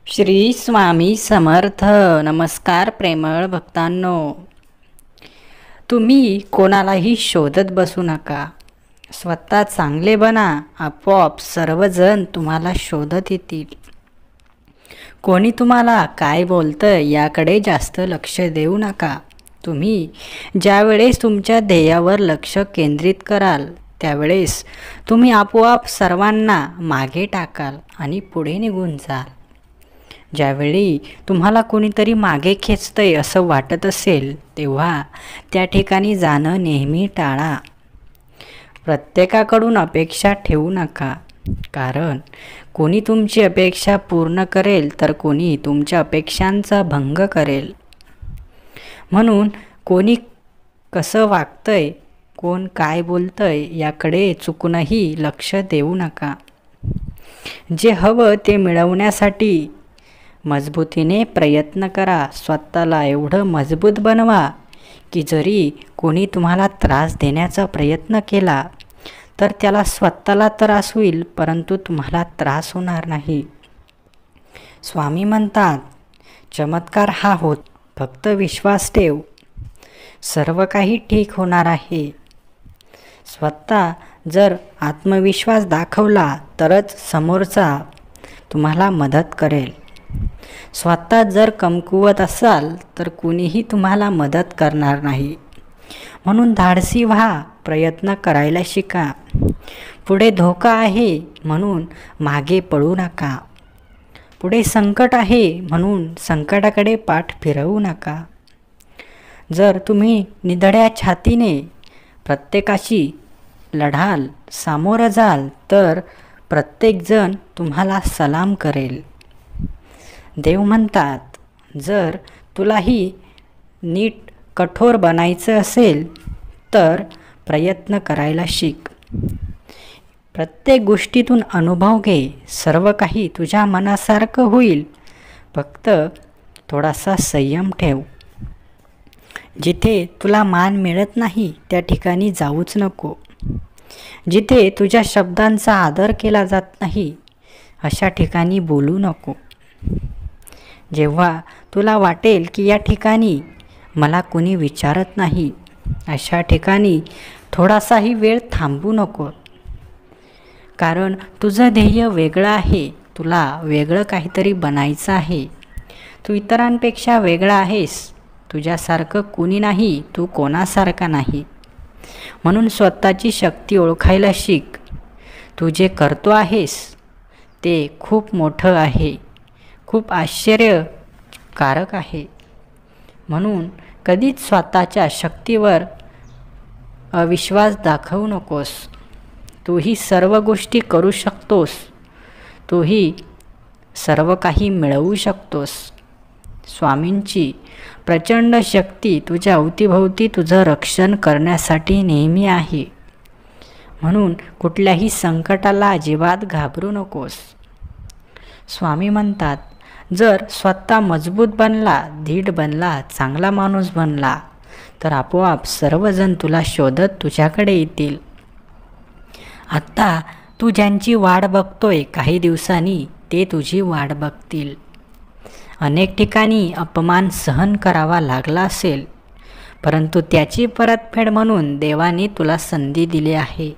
श्री स्वामी समर्थ. नमस्कार प्रेमळ भक्तांनो. तुम्ही कोणालाही शोधत बसू नका. स्वतः चांगले बना. आपोआप सर्वजण तुम्हाला शोधत येतील. कोणी तुम्हाला काय बोलतं याकडे जास्त लक्ष देऊ नका. तुम्ही ज्यावेळेस तुमच्या ध्येयावर लक्ष केंद्रित कराल त्यावेळेस तुम्ही आपोआप सर्वांना मागे टाकाल आणि पुढे निघून जाल. ज्यावेळी तुम्हाला कोणीतरी मागे खेचतंय असं वाटत असेल तेव्हा त्या ठिकाणी जाणं नेहमी टाळा. प्रत्येकाकडून अपेक्षा ठेवू नका, कारण कोणी तुमची अपेक्षा पूर्ण करेल तर कोणी तुमच्या अपेक्षांचा भंग करेल. म्हणून कोणी कसं वागतंय, कोण काय बोलतंय याकडे चुकूनही लक्ष देऊ नका. जे हवं ते मिळवण्यासाठी मजबूतीने प्रयत्न करा. स्वतःला एवढं मजबूत बनवा की जरी कोणी तुम्हाला त्रास देण्याचा प्रयत्न केला तर त्याला स्वतःला त्रास होईल, परंतु तुम्हाला त्रास होणार नाही. स्वामी म्हणतात, चमत्कार हा होत, फक्त विश्वास ठेव. सर्व काही ठीक होणार आहे. स्वतः जर आत्मविश्वास दाखवला तरच समोरचा तुम्हाला मदत करेल. स्वतः जर कमकुवत असाल तर कुणीही तुम्हाला मदत करणार नाही. म्हणून धाडसी व्हा, प्रयत्न करायला शिका. पुढे धोका आहे म्हणून मागे पळू नका. पुढे संकट आहे म्हणून संकटाकडे पाठ फिरवू नका. जर तुम्ही निधड्या छातीने प्रत्येकाशी लढाल, सामोरं जाल तर प्रत्येकजण तुम्हाला सलाम करेल. देव म्हणतात, जर तुलाही नीट कठोर बनायचं असेल तर प्रयत्न करायला शिक. प्रत्येक गोष्टीतून अनुभव घे. सर्व काही तुझ्या मनासारखं होईल. फक्त थोडासा संयम ठेव. जिथे तुला मान मिळत नाही त्या ठिकाणी जाऊच नको. जिथे तुझ्या शब्दांचा आदर केला जात नाही अशा ठिकाणी बोलू नको. जेव्हा तुला वाटेल की या ठिकाणी मला कुणी विचारत नाही अशा ठिकाणी थोडासाही वेळ थांबू नको. कारण तुझं ध्येय वेगळं आहे. तुला वेगळं काहीतरी बनायचं आहे. तू इतरांपेक्षा वेगळा आहेस. तुझ्यासारखं कुणी नाही, तू कोणासारखा नाही. म्हणून स्वतःची शक्ती ओळखायला शिक. तू जे करतो आहेस ते खूप मोठं आहे, खूप आश्चर्यकारक आहे. म्हणून कधीच स्वतःच्या शक्तीवर अविश्वास दाखवू नकोस. तूही सर्व गोष्टी करू शकतोस. तूही सर्व काही मिळवू शकतोस. स्वामींची प्रचंड शक्ती तुझ्या अवतीभोवती तुझं रक्षण करण्यासाठी नेहमी आहे. म्हणून कुठल्याही संकटाला अजिबात घाबरू नकोस. स्वामी म्हणतात, जर स्वतः मजबूत बनला, धीट बनला, चांगला माणूस बनला तर आपोआप सर्वजण तुला शोधत तुझ्याकडे येतील. आत्ता तू ज्यांची वाट बघतोय काही दिवसांनी ते तुझी वाट बघतील. अनेक ठिकाणी अपमान सहन करावा लागला असेल, परंतु त्याची परतफेड म्हणून देवाने तुला संधी दिली आहे.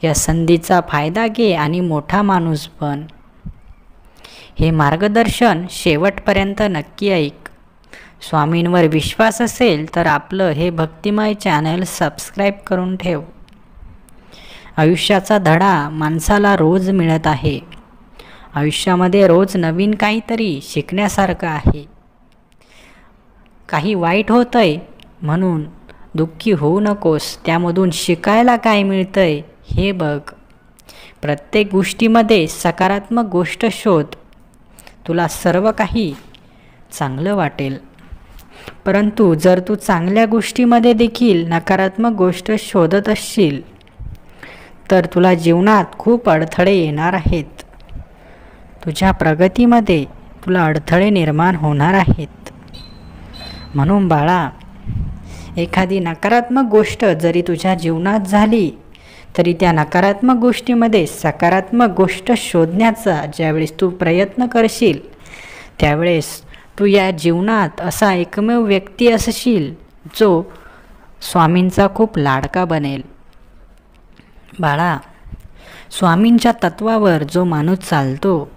या संधीचा फायदा घे आणि मोठा माणूस बन. हे मार्गदर्शन शेवटपर्यंत नक्की ऐक. स्वामींवर विश्वास असेल तर आपलं हे भक्तिमय चॅनल सबस्क्राईब करून ठेव. आयुष्याचा धडा माणसाला रोज मिळत आहे. आयुष्यामध्ये रोज नवीन काहीतरी शिकण्यासारखं आहे. काही वाईट होतंय म्हणून दुःखी होऊ नकोस. त्यामधून शिकायला काय मिळतंय हे बघ. प्रत्येक गोष्टीमध्ये सकारात्मक गोष्ट शोध. तुला सर्व काही चांगलं वाटेल. परंतु जर तू चांगल्या गोष्टीमध्ये देखील नकारात्मक गोष्ट शोधत असशील तर तुला जीवनात खूप अडथळे येणार आहेत. तुझ्या प्रगतीमध्ये तुला अडथळे निर्माण होणार आहेत. म्हणून बाळा, एखादी नकारात्मक गोष्ट जरी तुझ्या जीवनात झाली तरी त्या नकारात्मक गोष्टीमध्ये सकारात्मक गोष्ट शोधण्याचा ज्यावेळेस तू प्रयत्न करशील त्यावेळेस तू या जीवनात असा एकमेव व्यक्ती असशील जो स्वामींचा खूप लाडका बनेल. बाळा, स्वामींच्या तत्वावर जो माणूस चालतो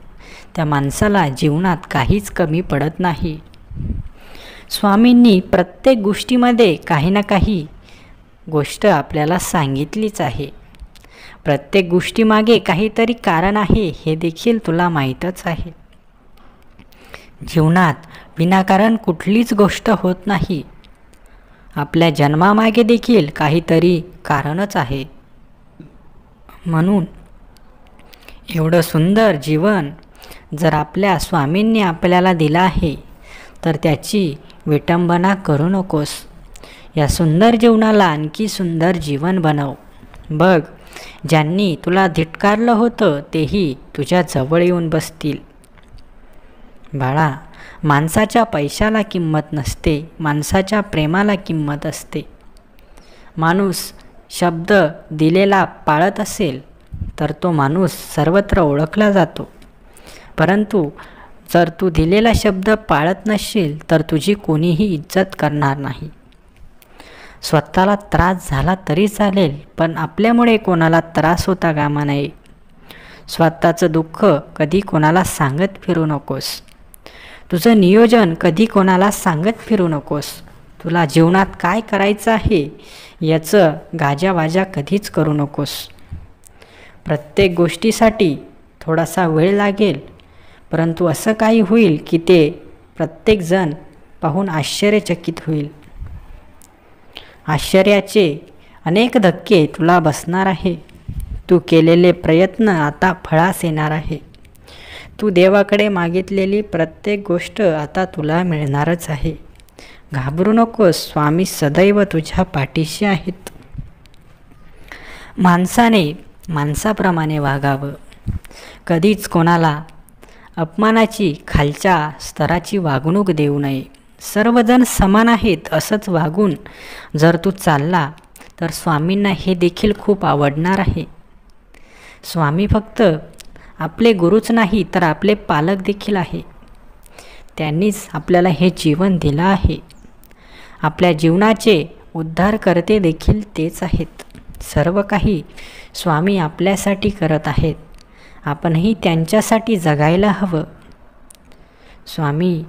त्या माणसाला जीवनात काहीच कमी पडत नाही. स्वामींनी प्रत्येक गोष्टीमध्ये काही ना काही गोष्ट आपल्याला सांगितलीच आहे. प्रत्येक गोष्टीमागे काहीतरी कारण आहे हे देखील तुला माहीतच आहे. जीवनात विनाकारण कुठलीच गोष्ट होत नाही. आपल्या जन्मामागे देखील काहीतरी कारणच आहे. म्हणून एवढं सुंदर जीवन जर आपल्या स्वामींनी आपल्याला दिलं आहे तर त्याची विटंबना करू नकोस. या सुंदर जीवनाला आणखी सुंदर जीवन बनव. बघ, ज्यांनी तुला धिक्कारलं होतं तेही तुझ्या जवळ येऊन बसतील. बाळा, माणसाच्या पैशाला किंमत नसते, माणसाच्या प्रेमाला किंमत असते. माणूस शब्द दिलेला पाळत असेल तर तो माणूस सर्वत्र ओळखला जातो. परंतु जर तू दिलेला शब्द पाळत नसशील तर तुझी कोणीही इज्जत करणार नाही. स्वतःला त्रास झाला तरी चालेल, पण आपल्यामुळे कोणाला त्रास होता कामा नये. स्वतःचं दुःख कधी कोणाला सांगत फिरू नकोस. तुझं नियोजन कधी कोणाला सांगत फिरू नकोस. तुला जीवनात काय करायचं आहे याचं गाजावाजा कधीच करू नकोस. प्रत्येक गोष्टीसाठी थोडासा वेळ लागेल, परंतु असं काही होईल की ते प्रत्येकजण पाहून आश्चर्यचकित होईल. आश्चर्याचे अनेक धक्के तुला बसणार आहे. तू केलेले प्रयत्न आता फळास येणार आहे. तू देवाकडे मागितलेली प्रत्येक गोष्ट आता तुला मिळणारच आहे. घाबरू नकोस, स्वामी सदैव तुझ्या पाठीशी आहेत. माणसाने माणसाप्रमाणे वागावं. कधीच कोणाला अपमानाची, खालच्या स्तराची वागणूक देऊ नये. सर्वजण समान आहेत असंच वागून जर तू चालला तर स्वामींना हे देखील खूप आवडणार आहे. स्वामी फक्त आपले गुरुच नाही तर आपले पालक देखील आहे. त्यांनीच आपल्याला हे जीवन दिलं आहे. आपल्या जीवनाचे उद्धारकर्ते देखील तेच आहेत. सर्व काही स्वामी आपल्यासाठी करत आहेत. आपणही त्यांच्यासाठी जगायला हवं. स्वामी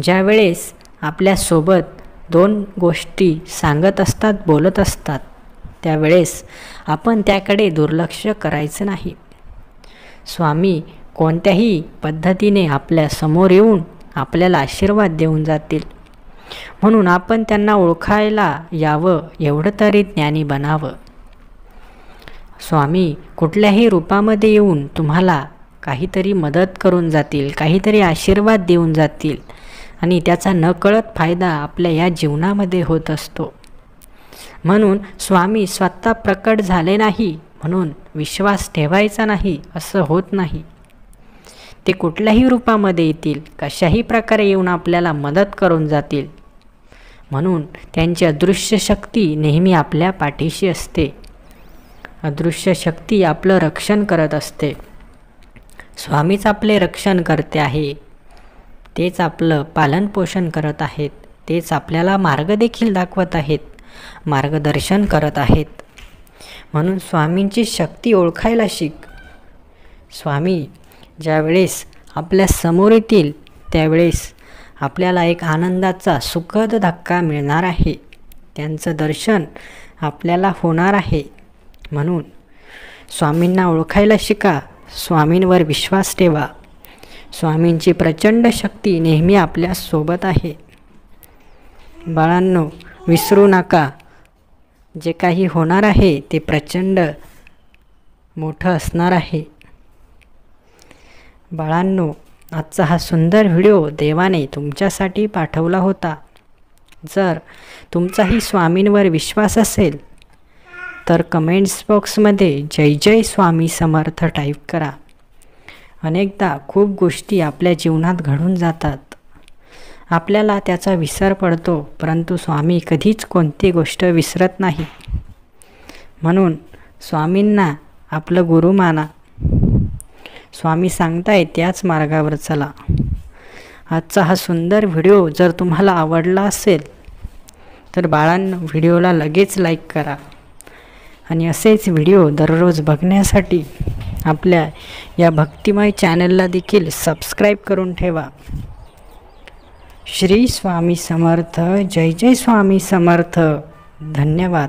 ज्यावेळेस आपल्यासोबत दोन गोष्टी सांगत असतात, बोलत असतात, त्यावेळेस आपण त्याकडे दुर्लक्ष करायचं नाही. स्वामी कोणत्याही पद्धतीने आपल्या समोर येऊन आपल्याला आशीर्वाद देऊन जातील. म्हणून आपण त्यांना ओळखायला यावं, एवढं तरी ज्ञानी बनावं. स्वामी कुठल्याही रूपामध्ये येऊन तुम्हाला काहीतरी मदत करून जातील, काहीतरी आशीर्वाद देऊन जातील आणि त्याचा नकळत फायदा आपल्या या जीवनामध्ये होत असतो. म्हणून स्वामी स्वतः प्रकट झाले नाही म्हणून विश्वास ठेवायचा नाही असं होत नाही. ते कुठल्याही रूपामध्ये येतील, कशाही प्रकारे येऊन आपल्याला मदत करून जातील. म्हणून त्यांची अदृश्य शक्ती नेहमी आपल्या पाठीशी असते. अदृश्य शक्ती आपलं रक्षण करत असते. स्वामीच आपले रक्षण करते आहे. तेच आपलं पालनपोषण करत आहेत. तेच आपल्याला मार्ग देखील दाखवत आहेत, मार्गदर्शन करत आहेत. म्हणून स्वामींची शक्ती ओळखायला शिक. स्वामी ज्यावेळेस आपल्या समोर येतील त्यावेळेस आपल्याला एक आनंदाचा सुखद धक्का मिळणार आहे. त्यांचं दर्शन आपल्याला होणार आहे. म्हणून स्वामींना ओळखायला शिका. स्वामींवर विश्वास ठेवा. स्वामींची प्रचंड शक्ती नेहमी आपल्यासोबत आहे. बाळांनो, विसरू नका, जे काही होणार आहे ते प्रचंड मोठं असणार आहे. बाळांनो, आजचा हा सुंदर व्हिडिओ देवाने तुमच्यासाठी पाठवला होता. जर तुमचाही स्वामींवर विश्वास असेल तर कमेंट्स बॉक्समध्ये जय जय स्वामी समर्थ टाईप करा. अनेकदा खूप गोष्टी आपल्या जीवनात घडून जातात. आपल्याला त्याचा विसर पडतो, परंतु स्वामी कधीच कोणती गोष्ट विसरत नाही. म्हणून स्वामींना आपलं गुरु माना. स्वामी सांगताय त्याच मार्गावर चला. आजचा हा सुंदर व्हिडिओ जर तुम्हाला आवडला असेल तर बाळांनो व्हिडिओला लगेच लाईक करा आणि असेच व्हिडिओ दररोज बघण्यासाठी आपल्या या भक्तिमय चॅनलला देखील सबस्क्राईब करून ठेवा. श्री स्वामी समर्थ. जय जय स्वामी समर्थ. धन्यवाद.